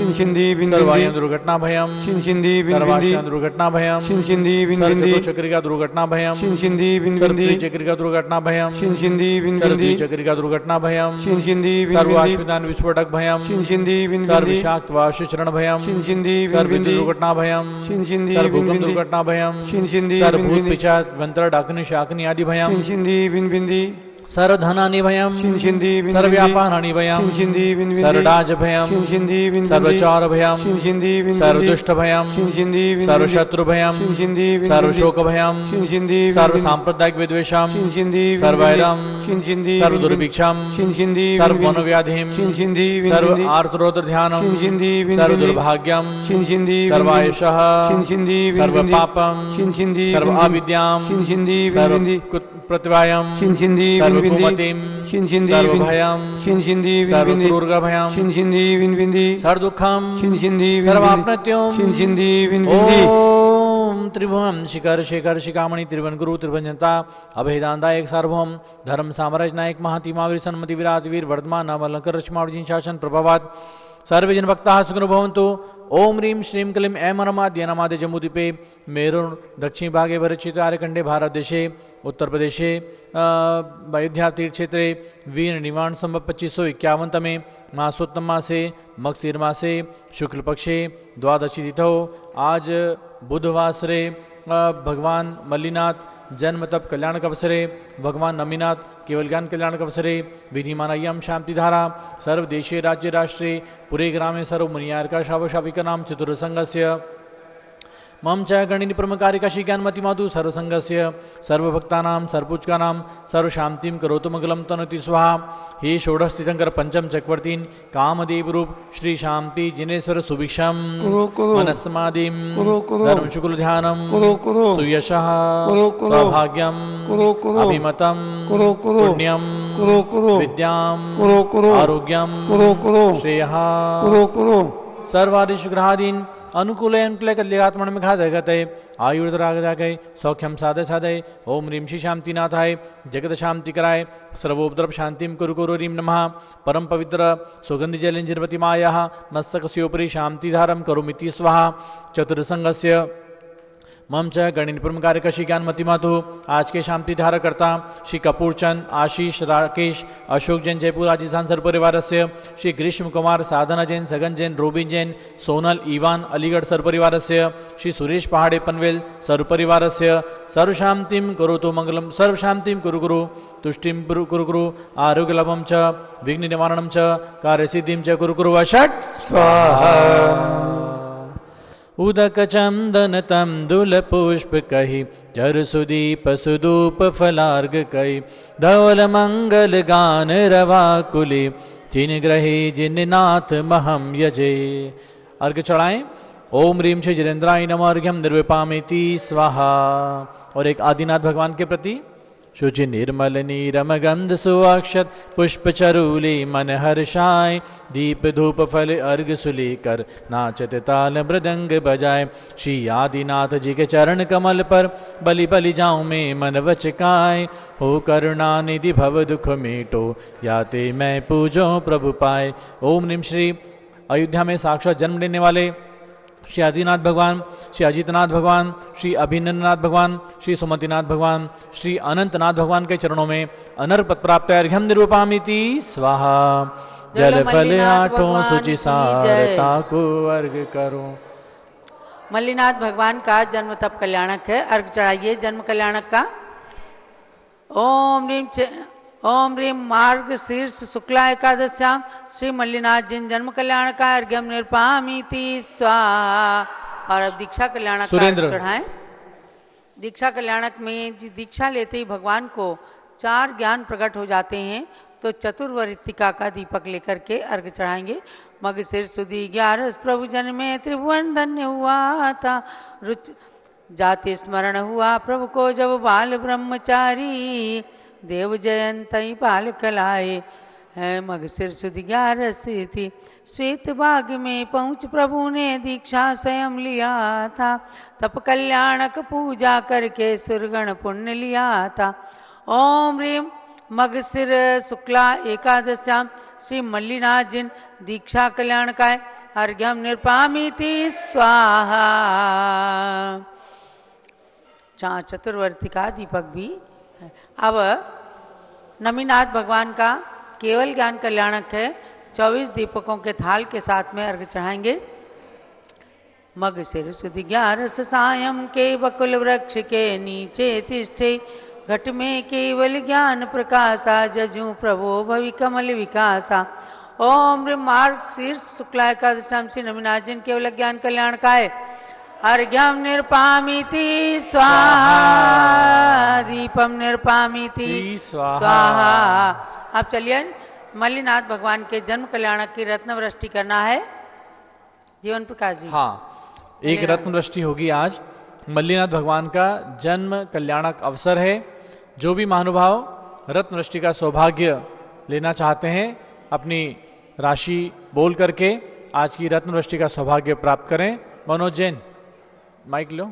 Speaker 2: सर्वायन दुर्घटना भयम सर्वाशयन दुर्घटना भयम सर्वचक्रिका दुर्घटना भयम सर्वचक्रिका दुर्घटना भयम सर्वचक्रिका दुर्घटना भयम सर्वाश्विदान विस्फोटक भयम सर्वविषाक्त वायुचरण भयम सर्वविद्युत दुर्घटना भयम सर्वभूकंप दुर्घटना भयम सर्वभूत पिशाच वंतर डाकनी शाकनी आदि भयम सर्वधनानि भयम सर्वव्यापाराणि भयम सर्वराज भयम सर्वचार भयम सर्वदुष्ट भयम सर्वशत्रु भयम सर्वशोक भयम सर्वसांप्रदायिक विद्वेषम सर्वैरम सर्वदुर्भिक्षम सर्वमनोव्याधिम सर्व आर्तरोदर ध्यानम सर्वदुर्भाग्यम सर्वायुषः सर्वपापम सर्व अविद्याम सर्वप्रतिभायम सर्वकुमतिम सर्वभयम सर्वक्रूरभयम सर्वदुःखम सर्वापनत्यम ओम त्रिभुवन शिखर शेखर शिखामणि त्रिभुवन गुरु त्रिभुवनता अभेदानदायक सार्वभौम धर्म साम्राज्य नायक महाति महावीर सन्मति विराट वीर वर्धमान अलंकर रश्मावजिन शासन प्रभावात सर्वजन भक्ता सुखनो भवन्तु। ओम ह्रीं श्रीं क्लीं ऐं परमाद्य नमादे जम्बूद्वीपे मेरुं दक्षिण भागे भरतक्षेत्र आर्यखंडे भारत देशे उत्तर प्रदेशे अयोध्या तीर्थ क्षेत्रे वीर निवाण संवत् 2551 मासोत्तम मासे मगशिर मासे शुक्ल पक्षे द्वादशी तिथौ आज बुधवासरे भगवान मल्लिनाथ जन्म तप कल्याणक अवसरे भगवान नमीनाथ केवल ज्ञान कल्याणक अवसरे विधिमानय्यम शांति धारा सर्वदेशीय राज्य राष्ट्रे पुरे ग्रामे सर्व मुनियार्का शावशाविका नाम चतुर्संगस्य मम च गणिनी प्रमकारिकाशी ज्ञानमति मातु सर्वसंगस्य सर्वभक्तानां सर्वपूजकानां सर्वशांतिं करोतु मंगलम तनोति स्वाहा। हे षोडश तीर्थंकर पंचम चक्रवर्तीन कामदेव रूप श्री शांति जिनेश्वर सुभिक्षम मनस्समाधिं धर्म शुक्ल ध्यानम सुयशः सौभाग्यम अभिमतम पुण्यम विद्याम आरोग्यम श्रेयः सर्वादिशुग्रहादीन अनुकूल कल्यात्मण में घात गते आयुर्दरागदाय सौख्यम साधय साधय ओम ह्रीं श्री शांतिनाथाय जगत शांति कराय सर्वोपद्रव शांतिम कुरु कुरु ह्रीं नमः परम पवित्र सुगंधि जलिंजिर्वती माया मस्तकस्योपरि शांतिधारम करोमिति स्वाहा। चतुर्संगस्य मम च गणिनपुरम कार्यकशी ज्ञानमति मातु आज के शांति धारा करता श्री कपूर चंद आशीष राकेश अशोक जैन जयपुर राजस्थान सर परिवार से श्री ग्रीष्म कुमार साधना जैन सगन जैन रोबिन जैन सोनल ईवान अलीगढ़ सर परिवार से श्री सुरेश पहाड़े पनवेल सर परिवार से सर्व शांतिम करोतु मंगलम सर्व शांतिम कुरु गुरु तुष्टिम कुरु गुरु आरोग्य लाभम च विघ्न निवारणम च कार्यसिद्धिम च कुरु गुरु वषट् स्वाहा। उदक चंदन तम दुल पुष्प कही जर सुदीप सुदूप फलार्ग कही धवल मंगल गान रवा कुली जिन ग्रहे जिन नाथ महम यजे। अर्घ चढ़ाएं। ओम ह्रीं श्री जिनेन्द्राय नमः अर्घ्यम निर्विपामेति स्वाहा। और एक आदिनाथ भगवान के प्रति शुचि निर्मल नीरम गंध सुअक्षत पुष्प चरूली मन हर्षाय दीप धूप फल अर्घ सुलेकर नाचत ताल मृदंग बजाए श्री आदिनाथ जी के चरण कमल पर बलि बलि जाऊं में मन वचकाय हो करुणा निधि भव दुख मेटो याते मैं पूजो प्रभु पाए। ओम ह्रीं श्री अयोध्या में साक्षात जन्म लेने वाले श्री आदिनाथ भगवान श्री अजितनाथ भगवान श्री अभिनंदनाथ भगवान श्री सुमतिनाथ भगवान श्री अनंतनाथ भगवान के चरणों में अनर्पत प्राप्त अर्घ्यम निरूपामिति स्वाहा। जल फल आठों शुचि सारता को अर्घ करो।
Speaker 1: मल्लिनाथ भगवान का जन्म तप कल्याणक है। अर्घ चढ़ाइए जन्म कल्याणक का। ओम ह्रीं मार्ग शीर्ष शुक्ला एकादश्याम श्री मल्लिनाथ जिन जन्म कल्याण का अर्घ्यम निर्पामीति स्वाहा। और अब दीक्षा कल्याणक का चढ़ाएं। दीक्षा कल्याणक में दीक्षा लेते ही भगवान को 4 ज्ञान प्रकट हो जाते हैं, तो चतुर्वर्तिका का दीपक लेकर के अर्घ चढ़ाएंगे। मग सिर सुधी 11 प्रभु जन में त्रिभुवन धन्य हुआ था रुच जाति स्मरण हुआ प्रभु को जब बाल ब्रह्मचारी देव जयंत पाल कलाए है। मग सिर सुध 11 थी श्वेत बाग में पहुँच प्रभु ने दीक्षा स्वयं लिया था तप कल्याणक पूजा करके सुरगण पुण्य लिया था। ओम ह्रीं मग सिर शुक्ला एकादश्याम श्री मल्लिनाथ जिन दीक्षा कल्याणकाय अर्घ्यम निर्पामीति स्वाहा। चतुर्वर्ती का दीपक भी। अब नमीनाथ भगवान का केवल ज्ञान कल्याणक है। 24 दीपकों के थाल के साथ में अर्घ चढ़ाएंगे। मग सिर सुध 11 सायं के बकुल वृक्ष के नीचे तिष्ठे घट में केवल ज्ञान प्रकाशा जजू प्रभो भवि कमल विकासा। ओम ह्रीं मार्ग शीर्ष शुक्ला एकादशाम श्री नमीनाथ जिन केवल ज्ञान कल्याण का है अर्घ्यम निर्पामीति स्वाहा दीपम निर्पामीति स्वाहा। अब चलिए मल्लिनाथ भगवान के जन्म कल्याणक की रत्न वृष्टि करना है। जीवन प्रकाश जी।
Speaker 2: हाँ, एक रत्न वृष्टि होगी आज। मल्लिनाथ भगवान का जन्म कल्याणक अवसर है। जो भी महानुभाव रत्न वृष्टि का सौभाग्य लेना चाहते हैं अपनी राशि बोल करके आज की रत्न वृष्टि का सौभाग्य प्राप्त करें। मनोज जैन माइक लो।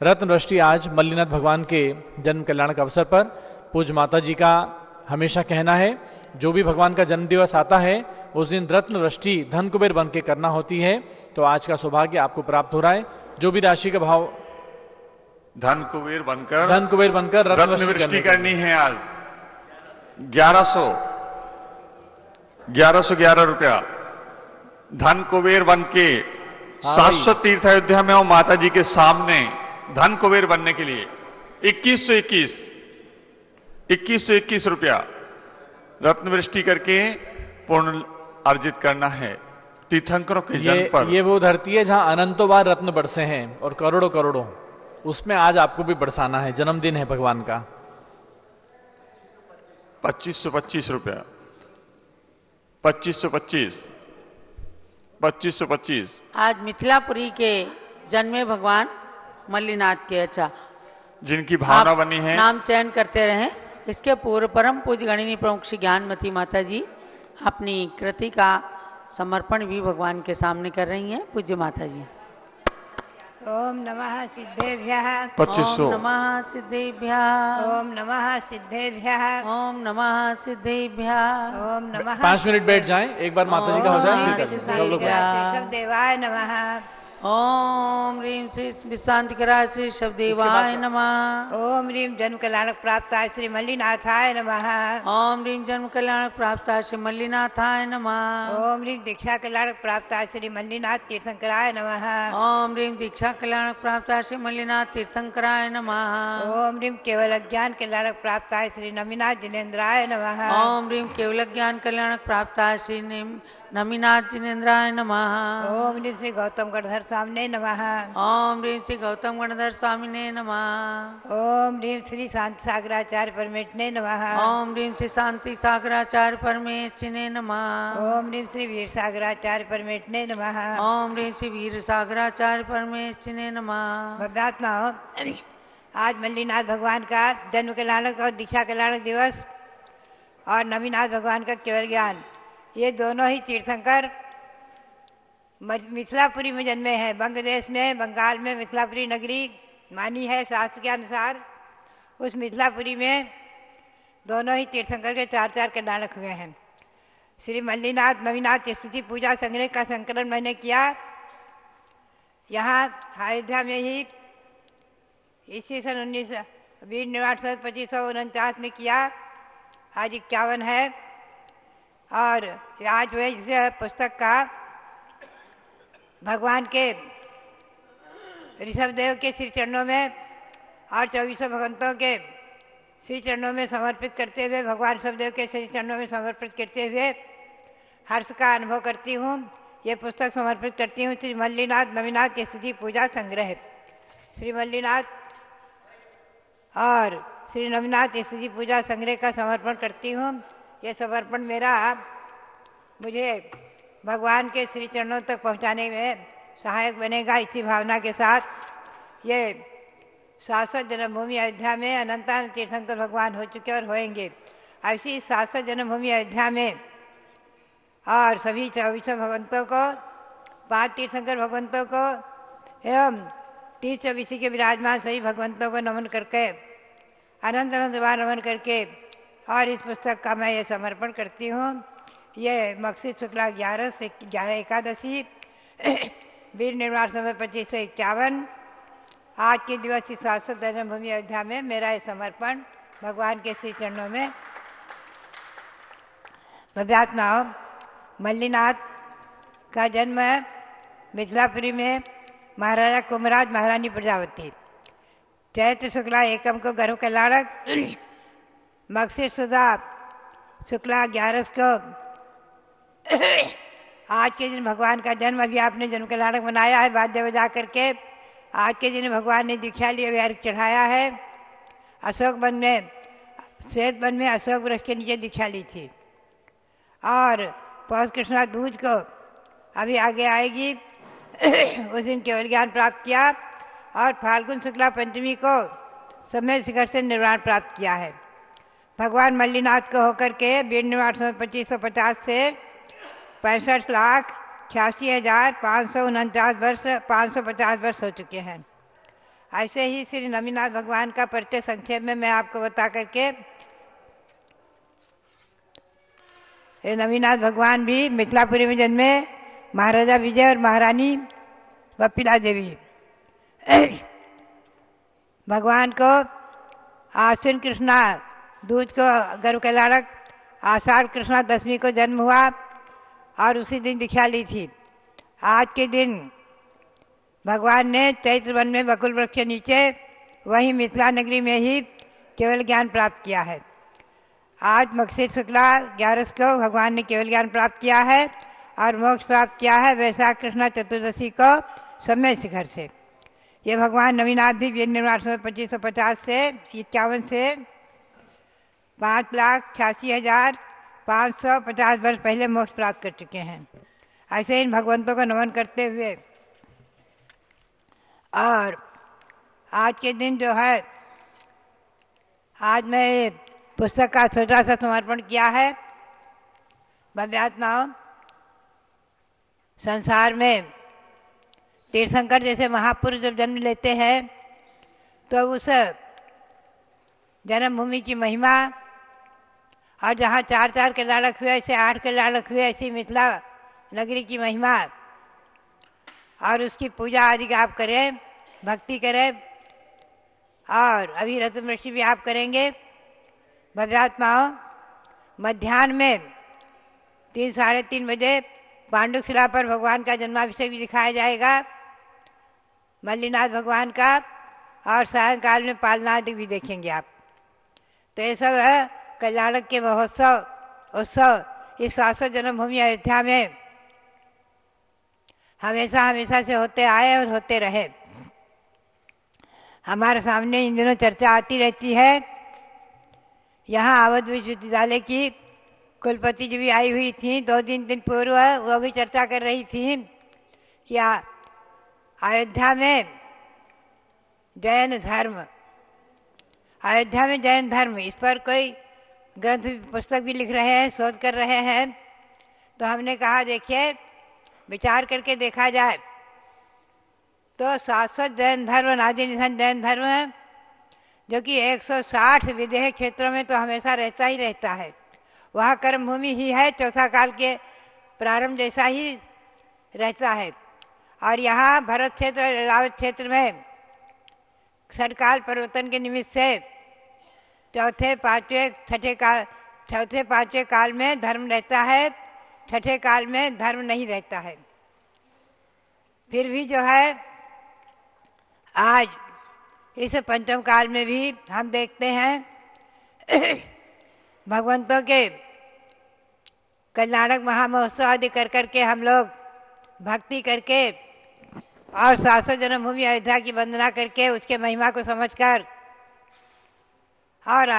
Speaker 2: रत्न वृष्टि आज मल्लीनाथ भगवान के जन्म कल्याण के अवसर पर पूज्य माता जी का हमेशा कहना है, जो भी भगवान का जन्म दिवस आता है उस दिन रत्न वृष्टि धन कुबेर बन के करना होती है। तो आज का सौभाग्य आपको प्राप्त हो रहा है। जो भी राशि का भाव
Speaker 3: धन कुबेर बनकर
Speaker 2: रत्न
Speaker 3: रत्न
Speaker 2: वृष्टि
Speaker 3: वृष्टि करनी है। आज 1111 रुपया धन कुबेर बन के 700 तीर्थ अयोध्या में हो माता जी के सामने धन कुबेर बनने के लिए 2121 रुपया रत्न वृष्टि करके पूर्ण अर्जित करना है तीर्थंकरों के जन्म पर।
Speaker 2: ये वो धरती है जहां अनंतों बार रत्न बरसे हैं और करोड़ों करोड़ों, उसमें आज आपको भी बरसाना है। जन्मदिन है भगवान का।
Speaker 3: 2525 रुपया 2525
Speaker 1: आज मिथिलापुरी के जन्मे भगवान मल्लीनाथ के। अच्छा,
Speaker 3: जिनकी भावना बनी है
Speaker 1: नाम चयन करते रहें। इसके पूर्व परम पूज्य गणिनी प्रमुख श्री ज्ञानमती माता जी अपनी कृति का समर्पण भी भगवान के सामने कर रही हैं। पूज्य माता जी।
Speaker 4: ओम नमः सिद्धेभ्यः
Speaker 3: 2500
Speaker 1: ओम नमः सिद्धेभ्यः
Speaker 4: ओम नमः सिद्धेभ्यः
Speaker 1: ओम नमः सिद्धेभ्यः
Speaker 4: ओम नमः
Speaker 2: 5 मिनट बैठ जाएं, एक बार माता जी का हो जाए फिर कर सकते हैं। सब लोग
Speaker 1: सिद्धेभ्यः।
Speaker 4: देवाय नमः
Speaker 1: ओम ह्रीं श्री विश्रांतिकराय श्री शब्देवाय नमः।
Speaker 4: ओम ह्रीं जन्म कल्याणक प्राप्ताय श्री मल्लीनाथाय नमः
Speaker 1: ओम ह्रीं जन्म कल्याणक प्राप्ताय श्री मल्लीनाथाय नमः।
Speaker 4: ओम ह्रीं दीक्षा कल्याणक प्राप्ताय श्री मल्लीनाथ तीर्थंकराय नमः
Speaker 1: ओम ह्रीं दीक्षा कल्याणक प्राप्ताय श्री मल्लीनाथ तीर्थंकराय नमः।
Speaker 4: ओम ह्रीं केवल ज्ञान कल्याणक प्राप्ताय श्री नमीनाथ जिनेन्द्राय नमः
Speaker 1: ओम ह्रीं केवल ज्ञान कल्याणक प्राप्ताय श्री नमीनाथ जिनेन्द्राय नमः।
Speaker 4: ओम ह्रीं श्री गौतम गणधर स्वामिने नमः
Speaker 1: ओम ह्रीं श्री गौतम गणधर स्वामिने नमः।
Speaker 4: ओम ह्रीं श्री शांति सागराचार्य परमेष्ठिने नमः
Speaker 1: ओम ह्रीं श्री शांति सागराचार्य परमेष्ठिने नमः।
Speaker 4: ओम ह्रीं श्री वीर सागराचार्य परमेष्ठिने नमः
Speaker 1: ओम ह्रीं श्री वीर सागराचार्य परमेष्ठिने नमः।
Speaker 4: भव्यात्मा हो, आज मल्लीनाथ भगवान का जन्म कल्याणक और दीक्षा कल्याणक दिवस और नवीनाथ भगवान का केवल ज्ञान, ये दोनों ही तीर्थंकर मिथिलापुरी में जन्मे हैं। बंग देश में, बंगाल में मिथिलापुरी नगरी मानी है शास्त्र के अनुसार। उस मिथिलापुरी में दोनों ही तीर्थंकर के 4 कल्याणक हुए हैं। श्री मल्लीनाथ नवीनाथ स्थिति पूजा संग्रह का संकलन मैंने किया यहाँ अयोध्या में ही इसी सन 2549 में किया। आज 51 है और आज वह इस पुस्तक का भगवान के ऋषभदेव के श्री चरणों में और 24 भगवंतों के श्री चरणों में समर्पित करते हुए, भगवान ऋषभदेव के श्री चरणों में समर्पित करते हुए हर्ष का अनुभव करती हूँ। ये पुस्तक समर्पित करती हूँ श्री मल्लीनाथ नवीनाथ की स्थिति पूजा संग्रह। श्री मल्लीनाथ और श्री नवीनाथ स्थिति पूजा संग्रह का समर्पण करती हूँ। ये समर्पण मेरा मुझे भगवान के श्री चरणों तक पहुँचाने में सहायक बनेगा। इसी भावना के साथ ये शाश्वत जन्मभूमि अयोध्या में अनंतानंद तीर्थंकर भगवान हो चुके और होएंगे। ऐसी शाश्वत जन्मभूमि अयोध्या में और सभी 24 भगवंतों को, 5 तीर्थंकर भगवंतों को एवं 30-24 के विराजमान सभी भगवंतों को नमन करके अनंत अनंत बार नमन करके और इस पुस्तक का मैं ये समर्पण करती हूँ। ये मकसिद शुक्ला 11 एकादशी वीर निर्वाण समय 2551 आज के दिवस की शाश्वत जन्मभूमि अयोध्या में मेरा ये समर्पण भगवान के श्री चरणों में। भव्यात्माओं, मल्लीनाथ का जन्म मिथिलापुरी में महाराजा कुमराज महारानी प्रजावती चैत्र शुक्ला एकम को गर्भ कल्याणक, मकसिर सुधा शुक्ला 11 को आज के दिन भगवान का जन्म। अभी आपने जन्म कल्याणक मनाया है वाद्य बजा करके। आज के दिन भगवान ने दीक्षा लिए अर्घ चढ़ाया है। अशोक वन में, श्वेत वन में अशोक वृक्ष के नीचे दीक्षा ली थी और पौष कृष्णा दूज को अभी आगे आएगी उस दिन केवल ज्ञान प्राप्त किया और फाल्गुन शुक्ला पंचमी को समय शिखर से निर्वाण प्राप्त किया है। भगवान मल्लीनाथ को होकर के वीर निर्वाण समय 2550 से 65,86,549 वर्ष 550 वर्ष हो चुके हैं। ऐसे ही श्री नवीनाथ भगवान का परिचय संक्षेप में मैं आपको बता करके, ये नवीनाथ भगवान भी मिथिलापुरी में जन्मे, महाराजा विजय और महारानी बप्पीला देवी। भगवान को आश्विन कृष्णा दूज को गर्भ कल्याणक आषाढ़ कृष्णा दशमी को जन्म हुआ और उसी दिन दीक्षा ली थी। आज के दिन भगवान ने चैत्र वन में बकुल वृक्ष के नीचे वहीं मिथिला नगरी में ही केवल ज्ञान प्राप्त किया है। आज मगशीर शुक्ला 11 को भगवान ने केवल ज्ञान प्राप्त किया है और मोक्ष प्राप्त किया है वैशाख कृष्णा चतुर्दशी को सम्यक शिखर से। ये भगवान नवीनाथ भी निर्माण समय 2550 से 51 से 5,86,550 वर्ष पहले मोक्ष प्राप्त कर चुके हैं। ऐसे इन भगवंतों को नमन करते हुए और आज के दिन जो है, आज मैं पुस्तक का छोटा सा समर्पण किया है। भव्यात्माओं, संसार में तीर्थंकर जैसे महापुरुष जब जन्म लेते हैं तो उस जन्मभूमि की महिमा, और जहाँ 4 कल्याणक हुए ऐसे 8 कल्याणक हुए ऐसी मिथिला नगरी की महिमा, और उसकी पूजा आदि आप करें, भक्ति करें। और अभी रत्न ऋषि भी आप करेंगे। भव्यात्माओं, मध्याह्न में 3 साढ़े 3 बजे पांडुक शिला पर भगवान का जन्माभिषेक भी दिखाया जाएगा, मल्लीनाथ भगवान का, और सायंकाल में पालनादि भी देखेंगे आप। तो ये सब है कल्याणक के महोत्सव उत्सव इस शाश्वत जन्मभूमि अयोध्या में हमेशा हमेशा से होते आए और होते रहे। हमारे सामने इन दिनों चर्चा आती रहती है। यहाँ अवध विश्वविद्यालय की कुलपति जी भी आई हुई थी 2-3 दिन पूर्व, वो भी चर्चा कर रही थी कि अयोध्या में जैन धर्म, अयोध्या में जैन धर्म, इस पर कोई ग्रंथ पुस्तक भी लिख रहे हैं, शोध कर रहे हैं। तो हमने कहा देखिए, विचार करके देखा जाए तो शाश्वत जैन धर्म, अनादि निधन जैन धर्म है, जो कि 160 विदेह क्षेत्रों में तो हमेशा रहता ही रहता है। वहाँ कर्मभूमि ही है, चौथा काल के प्रारंभ जैसा ही रहता है। और यहाँ भरत क्षेत्र, रावत क्षेत्र में षटकाल परिवर्तन के निमित्त से चौथे पांचवें काल में धर्म रहता है, छठे काल में धर्म नहीं रहता है। फिर भी जो है आज इस पंचम काल में भी हम देखते हैं भगवंतों के कल्याणक महामहोत्सव आदि कर करके हम लोग भक्ति करके और शाश्वत जन्मभूमि अयोध्या की वंदना करके उसके महिमा को समझकर, और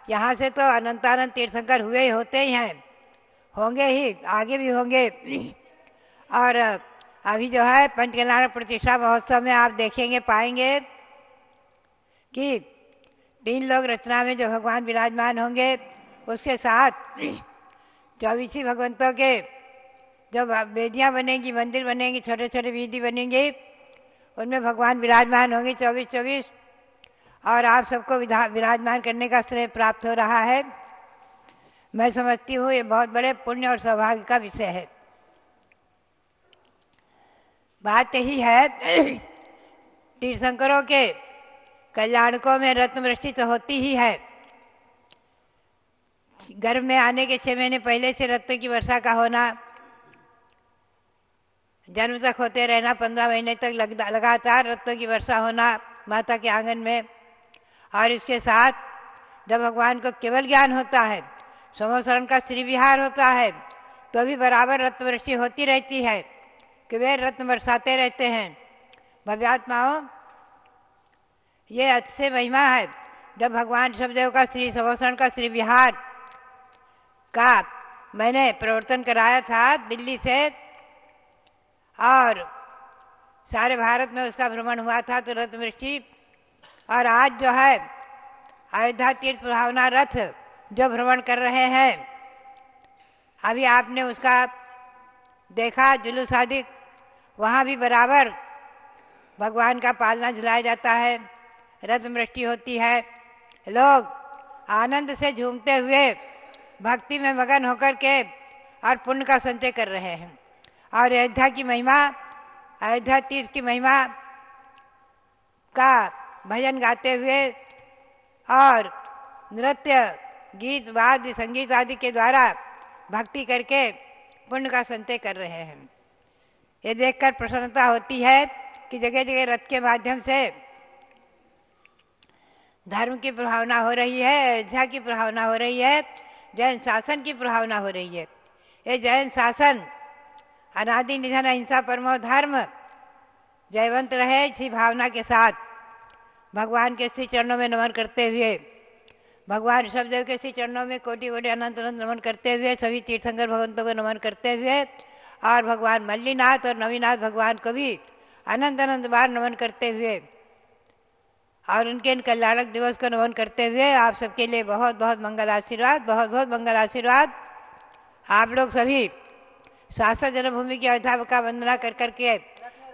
Speaker 4: यहाँ से तो अनंतानंद तीर्थंकर हुए ही होते ही हैं, होंगे ही, आगे भी होंगे। और अभी जो है पंचकल्याण प्रतिष्ठा महोत्सव में आप देखेंगे, पाएंगे कि 3 लोग रचना में जो भगवान विराजमान होंगे, उसके साथ 24 भगवंतों के जो वेदियाँ बनेंगी, मंदिर बनेंगे, छोटे छोटे वीधि बनेंगे, उनमें भगवान विराजमान होंगे 24। और आप सबको विराजमान करने का श्रेय प्राप्त हो रहा है। मैं समझती हूँ ये बहुत बड़े पुण्य और सौभाग्य का विषय है। बात यही है, तीर्थंकरों के कल्याणकों में रत्न वृष्टि तो होती ही है। गर्भ में आने के 6 महीने पहले से रत्न की वर्षा का होना, जन्म तक होते रहना, 15 महीने तक लगातार रत्नों की वर्षा होना माता के आंगन में। और इसके साथ जब भगवान को केवल ज्ञान होता है, सोमोशरण का श्री विहार होता है, तो भी बराबर रत्न वृष्टि होती रहती है कि वे रत्न बरसाते रहते हैं। भव्यात्माओं, ये अच्छे महिमा है। जब भगवान शबदेव का श्री सोमोशरण का श्री विहार का मैंने प्रवर्तन कराया था दिल्ली से, और सारे भारत में उसका भ्रमण हुआ था, तो रत्न वृष्टि। और आज जो है अयोध्या तीर्थ भावना रथ जो भ्रमण कर रहे हैं, अभी आपने उसका देखा जुलूस आदि, वहाँ भी बराबर भगवान का पालना झुलाया जाता है, रत्न वृष्टि होती है, लोग आनंद से झूमते हुए भक्ति में मगन होकर के और पुण्य का संचय कर रहे हैं। और अयोध्या की महिमा, अयोध्या तीर्थ की महिमा का भजन गाते हुए और नृत्य, गीत, वाद्य, संगीत आदि के द्वारा भक्ति करके पुण्य का संचय कर रहे हैं। ये देखकर प्रसन्नता होती है कि जगह जगह रथ के माध्यम से धर्म की प्रभावना हो रही है, अयोध्या की प्रभावना हो रही है, जैन शासन की प्रभावना हो रही है। ये जैन शासन अनादि निधन अहिंसा परमो धर्म जयवंत रहे, इसी भावना के साथ भगवान के श्री चरणों में नमन करते हुए, भगवान ऋषभदेव के श्री चरणों में कोटि कोटि अनंत अनंत नमन करते हुए, सभी तीर्थंकर भगवंतों को नमन करते हुए और भगवान मल्लीनाथ और नवीनाथ भगवान को भी अनंत अनंत बार नमन करते हुए और उनके इन कल्याणक दिवस को नमन करते हुए आप सबके लिए बहुत बहुत मंगल आशीर्वाद, बहुत बहुत मंगल आशीर्वाद। आप लोग सभी शाश्वत जन्मभूमि की अयोध्या का वंदना कर करके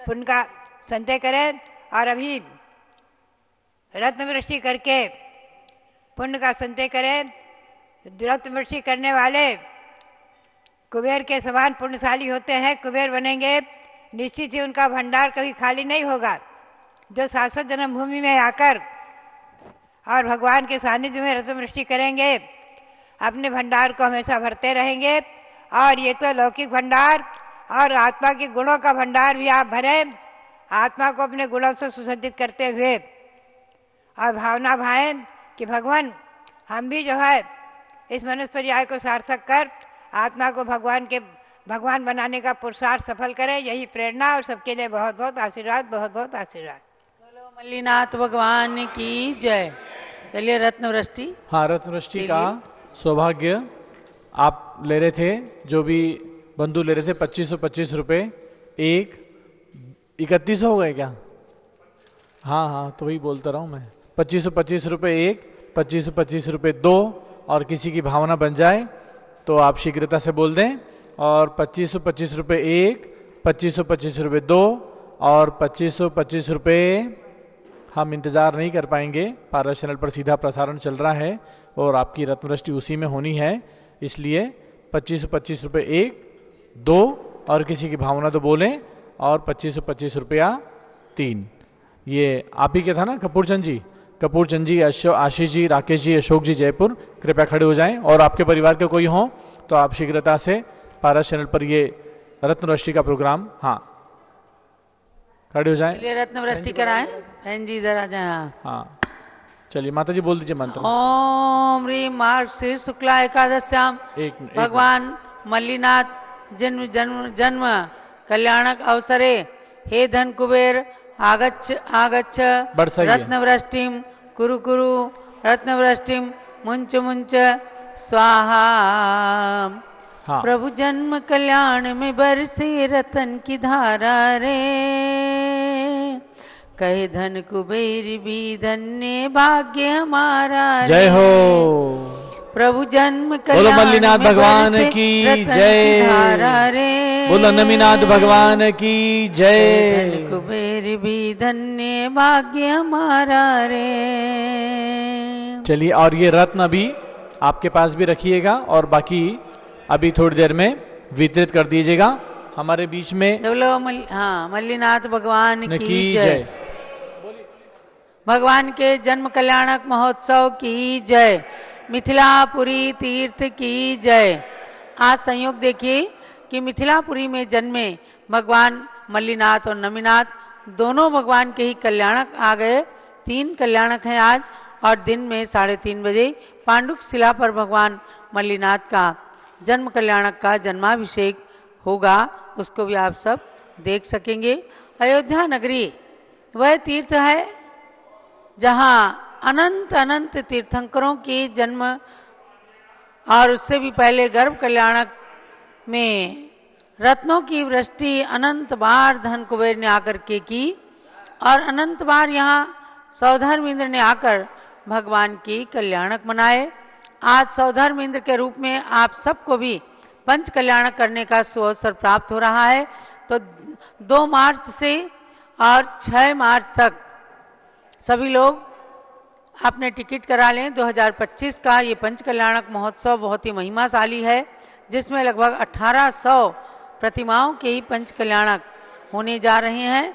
Speaker 4: पुण्य का संचय करें और अभी रत्न वृष्टि करके पुण्य का संचय करें। रत्न वृष्टि करने वाले कुबेर के समान पुण्यशाली होते हैं, कुबेर बनेंगे, निश्चित ही उनका भंडार कभी खाली नहीं होगा। जो शाश्वत जन्मभूमि में आकर और भगवान के सानिध्य में रत्न वृष्टि करेंगे, अपने भंडार को हमेशा भरते रहेंगे। और ये तो लौकिक भंडार और आत्मा के गुणों का भंडार भी आप भरें, आत्मा को अपने गुणों से सुसज्जित करते हुए और भावना भाएं कि भगवान हम भी जो है इस मनुष्य पर्याय को सार्थक कर आत्मा को भगवान बनाने का पुरुषार्थ सफल करें। यही प्रेरणा और सबके लिए बहुत बहुत आशीर्वाद, बहुत बहुत आशीर्वाद।
Speaker 1: बोलो मल्लीनाथ भगवान की जय। चलिए रत्न वृष्टि।
Speaker 2: हाँ, रत्न वृष्टि का सौभाग्य आप ले रहे थे, जो भी बंधु ले रहे थे 2525 रुपये एक, 31 हो गए क्या? हाँ हाँ, तो वही बोलता रहा हूँ मैं। 2525 रुपये एक, 2525 रुपये दो, और किसी की भावना बन जाए तो आप शीघ्रता से बोल दें। और 2525 रुपये एक, 2525 रुपये दो और 2525 रुपये हम इंतज़ार नहीं कर पाएंगे। पारस चैनल पर सीधा प्रसारण चल रहा है और आपकी रत्नवृष्टि उसी में होनी है, इसलिए 2525 रुपये एक, दो और किसी की भावना तो बोलें, और 2525 रुपया तीन। ये आप ही के था ना, कपूरचंद जी? कपूरचंद जी, आशीष जी, राकेश जी, अशोक जी जयपुर, कृपया खड़े हो जाएं। और आपके परिवार के कोई हो तो आप शीघ्रता से पारस चैनल पर ये रत्नवृष्टि का प्रोग्राम, हाँ, खड़े हो जाएं।
Speaker 1: रत्नवृष्टि कराएं। बहन जी इधर आ जाए।
Speaker 2: हाँ, चलिए माता जी बोल दीजिए मंत्र।
Speaker 1: ओम ह्रीं मार्गशीर्ष शुक्ला एकादश्याम भगवान मल्लीनाथ जन्म कल्याणक अवसरे हे धन कुबेर आगच्छ आगच्छ रत्नवृष्टिम कुरु कुरु रत्नवृष्टिम मुंच मुंच स्वाहा। हाँ। प्रभु जन्म कल्याण में बरसे रतन की धारा रे, कहे धन कुबेर भी धन्य भाग्य हमारा। जय हो। प्रभु जन्म कल्याण बोलो मल्लीनाथ भगवान की जय। बोलो नमीनाथ भगवान की जय। धन कुबेर भी धन्य भाग्य हमारा रे।
Speaker 2: चलिए, और ये रत्न अभी आपके पास भी रखिएगा और बाकी अभी थोड़ी देर में वितरित कर दीजिएगा हमारे बीच में।
Speaker 1: बोलो हाँ, मल्लीनाथ भगवान की जय। भगवान के जन्म कल्याणक महोत्सव की जय। मिथिलापुरी तीर्थ की जय। आज संयोग देखिए कि मिथिलापुरी में जन्मे भगवान मल्लीनाथ और नमीनाथ दोनों भगवान के ही कल्याणक आ गए। 3 कल्याणक हैं आज, और दिन में 3:30 बजे पांडुक शिला पर भगवान मल्लीनाथ का जन्म कल्याणक का जन्माभिषेक होगा, उसको भी आप सब देख सकेंगे। अयोध्या नगरी वह तीर्थ है जहाँ अनंत अनंत तीर्थंकरों के जन्म, और उससे भी पहले गर्भ कल्याणक में रत्नों की वृष्टि अनंत बार धन कुबेर ने आकर के की, और अनंत बार यहाँ सौधर्म इंद्र ने आकर भगवान की कल्याणक मनाए। आज सौधर्म इंद्र के रूप में आप सबको भी पंच कल्याणक करने का सुअवसर प्राप्त हो रहा है। तो 2 मार्च से और 6 मार्च तक सभी लोग अपने टिकट करा लें। 2025 का ये पंच कल्याणक महोत्सव बहुत ही महिमाशाली है, जिसमें लगभग 1800 प्रतिमाओं के ही पंच कल्याणक होने जा रहे हैं।